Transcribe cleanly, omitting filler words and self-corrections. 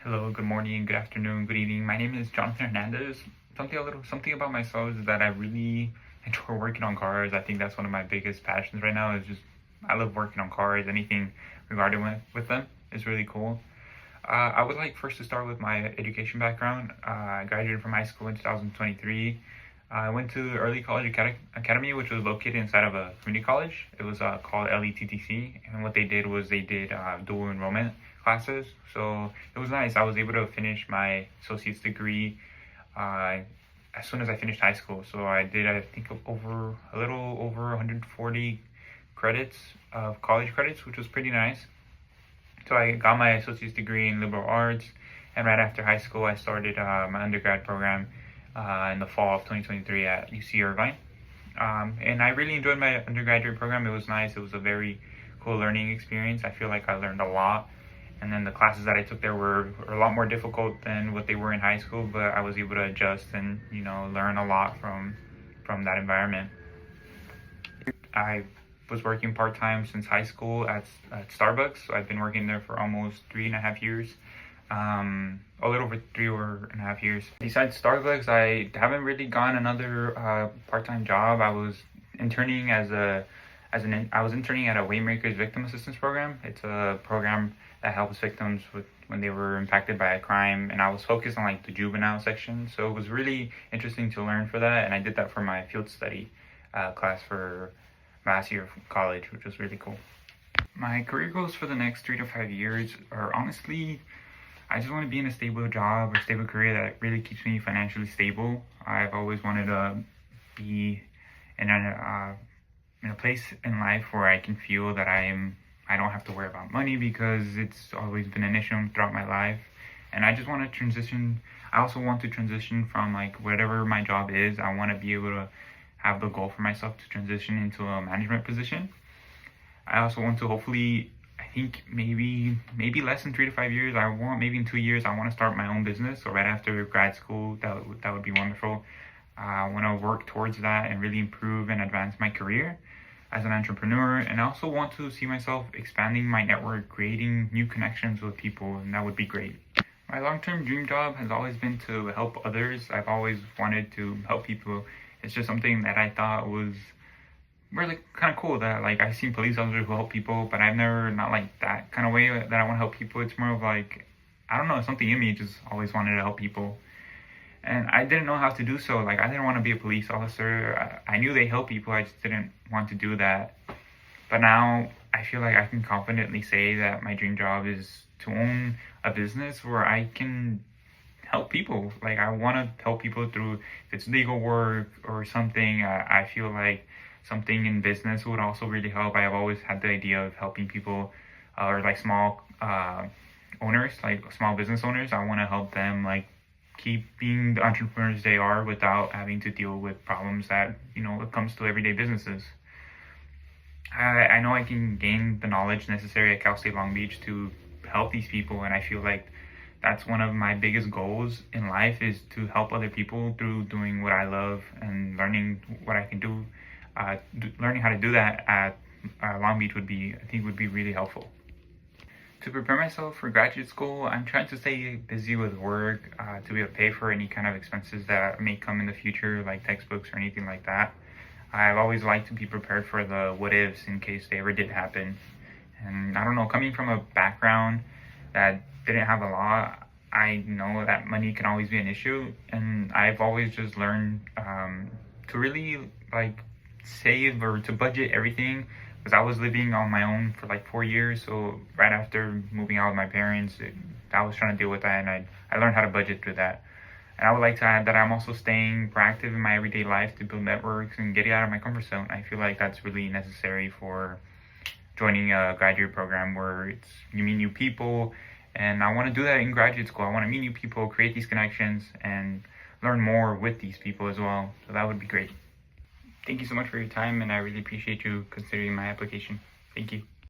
Hello, good morning, good afternoon, good evening. My name is Jonathan Hernandez. Something about myself is that I really enjoy working on cars. I think that's one of my biggest passions right now. Is just I love working on cars. Anything regarding with them is really cool. I would like first to start with my education background. I graduated from high school in 2023. I went to Early College Academy, which was located inside of a community college. It was called LETTC, and what they did was they did dual enrollment classes. So it was nice. I was able to finish my associate's degree uh, as soon as I finished high school. So I did, I think, a little over 140 credits of college credits, which was pretty nice. So I got my associate's degree in liberal arts, and right after high school, I started my undergrad program in the fall of 2023 at UC Irvine. And I really enjoyed my undergraduate program. It was nice. It was a very cool learning experience. I feel like I learned a lot. And then the classes that I took there were a lot more difficult than what they were in high school, but I was able to adjust and, learn a lot from that environment. I was working part-time since high school at Starbucks. So I've been working there for almost 3.5 years. A little over 3.5 years. Besides Starbucks, I haven't really gotten another part-time job. I was interning I was interning at a Waymakers Victim Assistance Program. It's a program that helps victims when they were impacted by a crime, and I was focused on like the juvenile section. So it was really interesting to learn for that, and I did that for my field study class for last year of college, which was really cool. My career goals for the next 3 to 5 years are honestly, I just want to be in a stable job or stable career that really keeps me financially stable. I've always wanted to be in a place in life where I can feel that I don't have to worry about money, because it's always been an issue throughout my life. And I just want to transition. I also want to transition from like whatever my job is. I want to be able to have the goal for myself to transition into a management position. I also want to hopefully, I think maybe less than 3 to 5 years. Maybe in 2 years, I want to start my own business. So right after grad school, that would be wonderful. I want to work towards that and really improve and advance my career as an entrepreneur. And I also want to see myself expanding my network, creating new connections with people, and that would be great. My long-term dream job has always been to help others. I've always wanted to help people. It's just something that I thought was really kind of cool, that like I've seen police officers who help people, but I've never, not like that kind of way that I want to help people. It's more of like, I don't know, something in me just always wanted to help people. And I didn't know how to do so. Like, I didn't want to be a police officer. I knew they help people. I just didn't want to do that. But now I feel like I can confidently say that my dream job is to own a business where I can help people. Like, I want to help people through, if it's legal work or something. I feel like something in business would also really help. I have always had the idea of helping people or like small owners, like small business owners. I want to help them like keep being the entrepreneurs they are without having to deal with problems that it comes to everyday businesses. I know I can gain the knowledge necessary at Cal State Long Beach to help these people, and I feel like that's one of my biggest goals in life, is to help other people through doing what I love and learning what I can do. Learning how to do that at Long Beach would be really helpful. To prepare myself for graduate school, I'm trying to stay busy with work to be able to pay for any kind of expenses that may come in the future, like textbooks or anything like that. I've always liked to be prepared for the what ifs in case they ever did happen. And I don't know, coming from a background that didn't have a lot, I know that money can always be an issue. And I've always just learned to really like save or to budget everything, because I was living on my own for like 4 years. So right after moving out with my parents, I was trying to deal with that, and I learned how to budget through that. And I would like to add that I'm also staying proactive in my everyday life to build networks and getting out of my comfort zone. I feel like that's really necessary for joining a graduate program where you meet new people, and I want to do that in graduate school. I want to meet new people, create these connections, and learn more with these people as well. So that would be great. Thank you so much for your time, and I really appreciate you considering my application. Thank you.